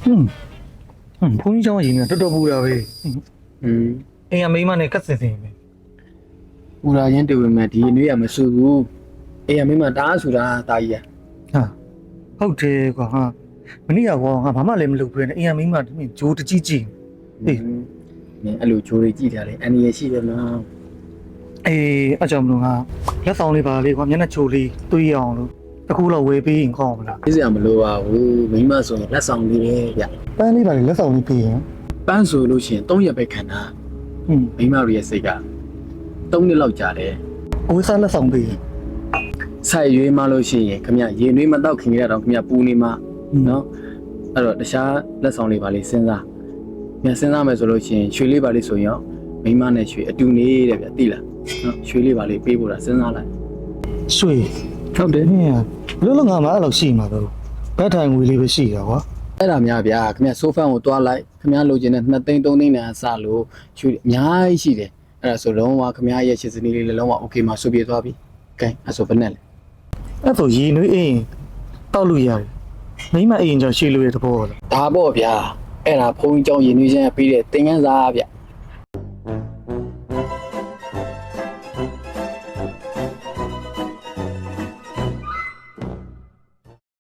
ဘုန်းကြီးเจ้าရင်းကတော်တော်ပူတာပဲ အိမ်ကမိန်းမနဲ့ကတ်စင်စင်ပဲ ပူရာချင်းတူပေမဲ့ဒီနေ့ကမဆူဘူးအေးရမင်းမတားဆူတာတာကြီးอ่ะ ဟာဟုတ်တယ်ကွာဟာမနေ့ကကွာငါဘာမှလည်းမလုပ်ဘူးနဲ့အိမ်ကမိန်းမဂျိုးတကြီးကြီး မင်းအဲ့လိုဂျိုးတွေကြည့်ထားလေအန်ဒီရရှိတယ်နော် အေးအကြောင်းမလို့ငါလက်ဆောင်လေးပါလေကွာမျက်နှာချိုလေးတွေးအောင်လို့တခုတော့ဝယ်ပေးရင်ကောင်းမလား သိစရာမလိုပါဘူးမိမဆိုရင်လက်ဆောင်လေးပဲဗျ ပန်းလေးပါလေလက်ဆောင်လေးပေးရင် ပန်းဆိုလို့ရှိရင်3ရက်ပဲခံတာမိမရဲ့စိတ်က3နှစ်လောက်ကြာတယ် အဝိစားလက်ဆောင်ပေးရင် ဆိုင်ရွေးမှလို့ရှိရင်ခမရေနွေးမတော့ခင်ကြတော့ခမပူနေမှနော်အဲ့တော့တခြားလက်ဆောင်လေးပါလေးစဉ်းစားမြန်စဉ်းစားမယ်ဆိုလို့ရှိရင်ရွှေလေးပါလေးဆိုရင်မိမနဲ့ရွှေအတူနေတဲ့ဗျသိလားနော်ရွှေလေးပါလေးပေးဖို့တာစဉ်းစားလိုက် ရွှေ ဟုတ်တယ် ဟင်းလို့လို့ငါမှအဲ့လိုရှိမှာတော့ဘတ်ထိုင်ငွေလေးပဲရှိတာကွာ အဲ့ဒါများဗျာခမဆိုဖန်ကိုတွားလိုက်ခမလိုချင်တဲ့2သိန်း3သိန်းနဲ့အစလို့ရွှေအများကြီးရှိတယ်အဲ့ဒါဆိုလုံးဝခမရဲ့ရှစ်စနီးလေးလည်းလုံးဝโอเคမှာဆိုပြေသွားပြီကဲအဲ့ဆိုဘယ်နဲ့လဲ အဲ့ဆိုရေနွေးအိမ်တောက်လို့ရတယ်မိန်းမအိမ်ကြောင့်ရွှေလိုရတဲ့ဘောလား ဒါပေါ့ဗျာအဲ့ဒါဘုန်းကြီးကျောင်းရင်းနှီးချင်းပေးတဲ့သင်ခန်းစာဗျ